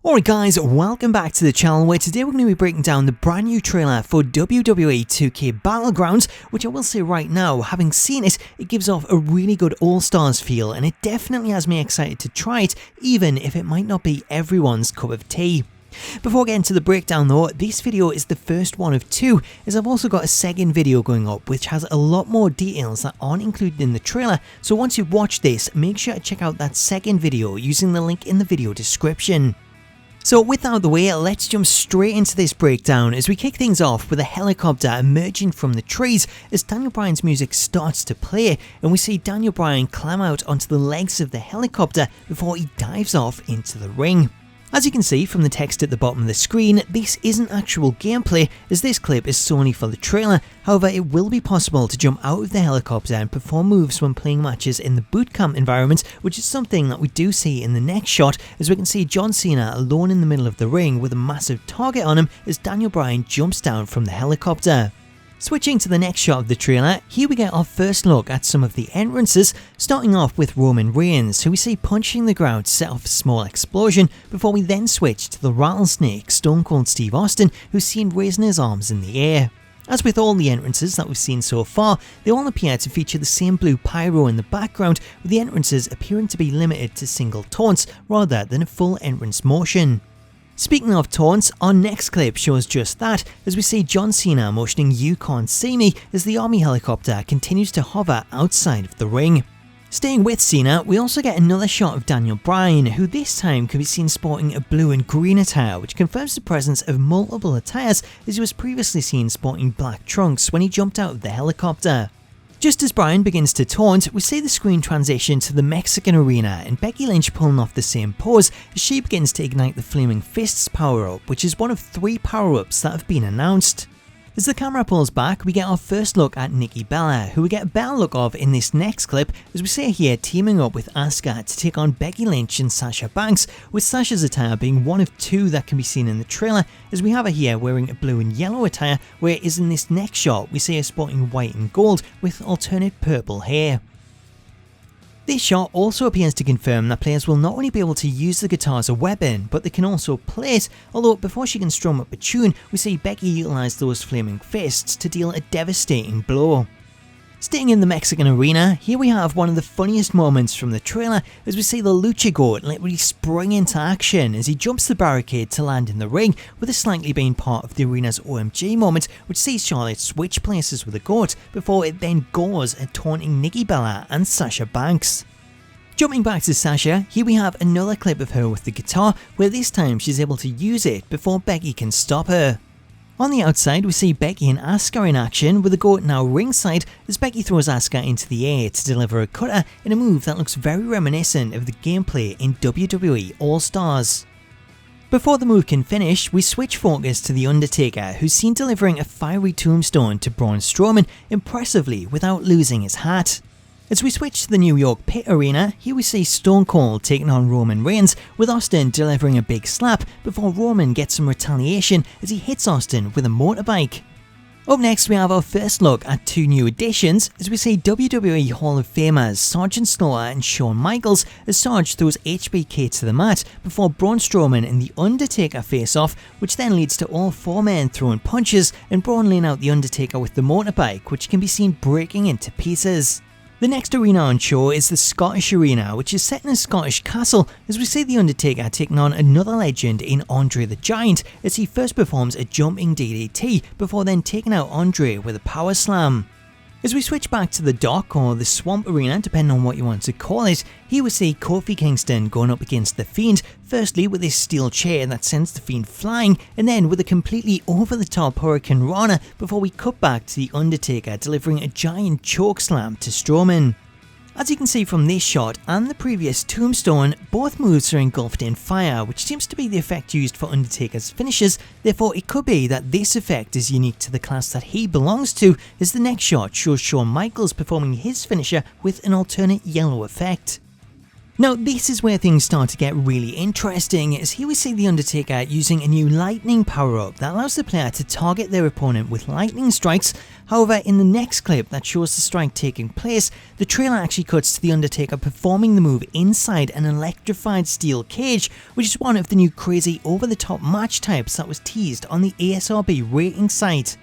Alright guys, welcome back to the channel where today we're going to be breaking down the brand new trailer for WWE 2K Battlegrounds, which I will say right now, having seen it, it gives off a really good All-Stars feel and it definitely has me excited to try it, even if it might not be everyone's cup of tea. Before getting to the breakdown though, this video is the first one of two, as I've also got a second video going up which has a lot more details that aren't included in the trailer, so once you've watched this, make sure to check out that second video using the link in the video description. So with that out of the way, let's jump straight into this breakdown as we kick things off with a helicopter emerging from the trees as Daniel Bryan's music starts to play, and we see Daniel Bryan climb out onto the legs of the helicopter before he dives off into the ring. As you can see from the text at the bottom of the screen, this isn't actual gameplay as this clip is solely for the trailer, however it will be possible to jump out of the helicopter and perform moves when playing matches in the boot camp environment, which is something that we do see in the next shot as we can see John Cena alone in the middle of the ring with a massive target on him as Daniel Bryan jumps down from the helicopter. Switching to the next shot of the trailer, here we get our first look at some of the entrances, starting off with Roman Reigns, who we see punching the ground to set off a small explosion, before we then switch to the rattlesnake Stone Cold Steve Austin, who's seen raising his arms in the air. As with all the entrances that we've seen so far, they all appear to feature the same blue pyro in the background, with the entrances appearing to be limited to single taunts rather than a full entrance motion. Speaking of taunts, our next clip shows just that, as we see John Cena motioning "You can't see me" as the army helicopter continues to hover outside of the ring. Staying with Cena, we also get another shot of Daniel Bryan, who this time can be seen sporting a blue and green attire, which confirms the presence of multiple attires as he was previously seen sporting black trunks when he jumped out of the helicopter. Just as Bryan begins to taunt, we see the screen transition to the Mexican arena and Becky Lynch pulling off the same pose as she begins to ignite the Flaming Fists power-up, which is one of 3 power-ups that have been announced. As the camera pulls back, we get our first look at Nikki Bella, who we get a better look of in this next clip as we see her here teaming up with Asuka to take on Becky Lynch and Sasha Banks, with Sasha's attire being one of 2 that can be seen in the trailer, as we have her here wearing a blue and yellow attire, whereas in this next shot we see her sporting white and gold with alternate purple hair. This shot also appears to confirm that players will not only be able to use the guitar as a weapon, but they can also play it, although before she can strum up a tune, we see Becky utilise those flaming fists to deal a devastating blow. Staying in the Mexican arena, here we have one of the funniest moments from the trailer as we see the Lucha Goat literally spring into action as he jumps the barricade to land in the ring, with this slightly being part of the arena's OMG moment, which sees Charlotte switch places with the Goat before it then goes at taunting Nikki Bella and Sasha Banks. Jumping back to Sasha, here we have another clip of her with the guitar, where this time she's able to use it before Becky can stop her. On the outside, we see Becky and Asuka in action, with the Goat now ringside as Becky throws Asuka into the air to deliver a cutter in a move that looks very reminiscent of the gameplay in WWE All-Stars. Before the move can finish, we switch focus to The Undertaker, who's seen delivering a fiery tombstone to Braun Strowman impressively without losing his hat. As we switch to the New York Pit Arena, here we see Stone Cold taking on Roman Reigns, with Austin delivering a big slap before Roman gets some retaliation as he hits Austin with a motorbike. Up next we have our first look at 2 new additions as we see WWE Hall of Famers Sergeant Slaughter and Shawn Michaels as Sarge throws HBK to the mat before Braun Strowman and The Undertaker face off, which then leads to all 4 men throwing punches and Braun laying out The Undertaker with the motorbike, which can be seen breaking into pieces. The next arena on show is the Scottish Arena, which is set in a Scottish castle as we see The Undertaker taking on another legend in Andre the Giant as he first performs a jumping DDT before then taking out Andre with a power slam. As we switch back to the Dock or the Swamp Arena, depending on what you want to call it, here we see Kofi Kingston going up against The Fiend, firstly with his steel chair that sends The Fiend flying, and then with a completely over-the-top Hurricane Rana before we cut back to The Undertaker delivering a giant chokeslam to Strowman. As you can see from this shot and the previous tombstone, both moves are engulfed in fire, which seems to be the effect used for Undertaker's finishes, therefore it could be that this effect is unique to the class that he belongs to, as the next shot shows Shawn Michaels performing his finisher with an alternate yellow effect. Now this is where things start to get really interesting, as here we see The Undertaker using a new lightning power-up that allows the player to target their opponent with lightning strikes. However, in the next clip that shows the strike taking place, the trailer actually cuts to The Undertaker performing the move inside an electrified steel cage, which is one of the new crazy over-the-top match types that was teased on the ASRB rating site.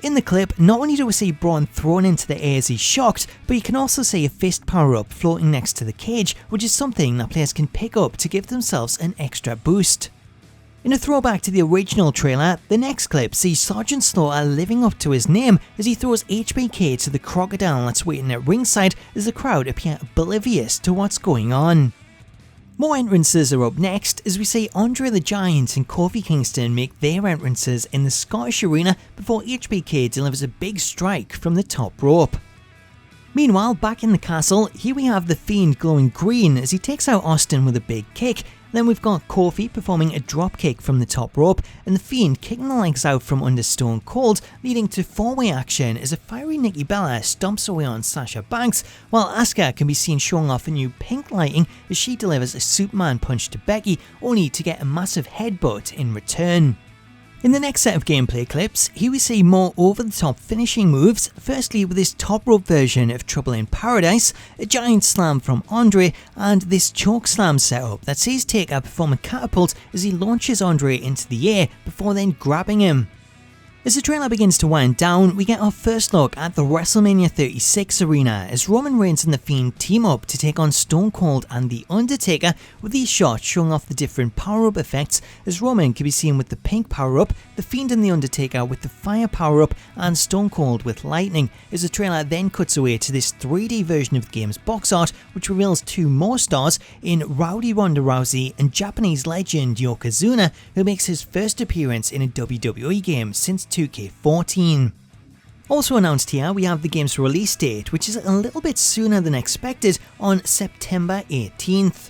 In the clip, not only do we see Braun thrown into the air as he's shocked, but you can also see a fist power-up floating next to the cage, which is something that players can pick up to give themselves an extra boost. In a throwback to the original trailer, the next clip sees Sergeant Slaughter living up to his name as he throws HBK to the crocodile that's waiting at ringside as the crowd appear oblivious to what's going on. More entrances are up next as we see Andre the Giant and Kofi Kingston make their entrances in the Scottish arena before HBK delivers a big strike from the top rope. Meanwhile, back in the castle, here we have The Fiend glowing green as he takes out Austin with a big kick. Then we've got Kofi performing a dropkick from the top rope and The Fiend kicking the legs out from under Stone Cold, leading to four-way action as a fiery Nikki Bella stomps away on Sasha Banks, while Asuka can be seen showing off a new pink lighting as she delivers a Superman punch to Becky, only to get a massive headbutt in return. In the next set of gameplay clips, here we see more over-the-top finishing moves, firstly with this top rope version of Trouble in Paradise, a giant slam from Andre, and this choke slam setup that sees Taker perform a catapult as he launches Andre into the air before then grabbing him. As the trailer begins to wind down, we get our first look at the WrestleMania 36 arena as Roman Reigns and The Fiend team up to take on Stone Cold and The Undertaker, with these shots showing off the different power-up effects as Roman can be seen with the pink power-up, The Fiend and The Undertaker with the fire power-up, and Stone Cold with lightning, as the trailer then cuts away to this 3D version of the game's box art which reveals two more stars in Rowdy Ronda Rousey and Japanese legend Yokozuna, who makes his first appearance in a WWE game since 2K14. Also announced here, we have the game's release date, which is a little bit sooner than expected, on September 18th.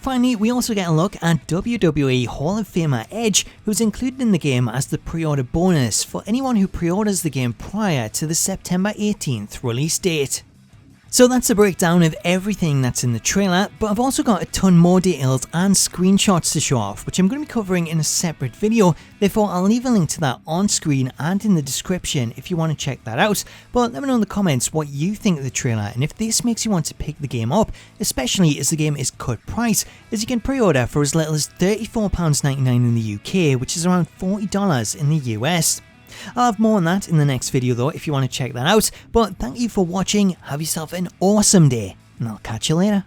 Finally, we also get a look at WWE Hall of Famer Edge, who's included in the game as the pre-order bonus for anyone who pre-orders the game prior to the September 18th release date. So that's a breakdown of everything that's in the trailer, but I've also got a ton more details and screenshots to show off, which I'm going to be covering in a separate video, therefore I'll leave a link to that on screen and in the description if you want to check that out. But let me know in the comments what you think of the trailer and if this makes you want to pick the game up, especially as the game is cut price, as you can pre-order for as little as £34.99 in the UK, which is around $40 in the US. I'll have more on that in the next video though if you want to check that out, but thank you for watching, have yourself an awesome day, and I'll catch you later.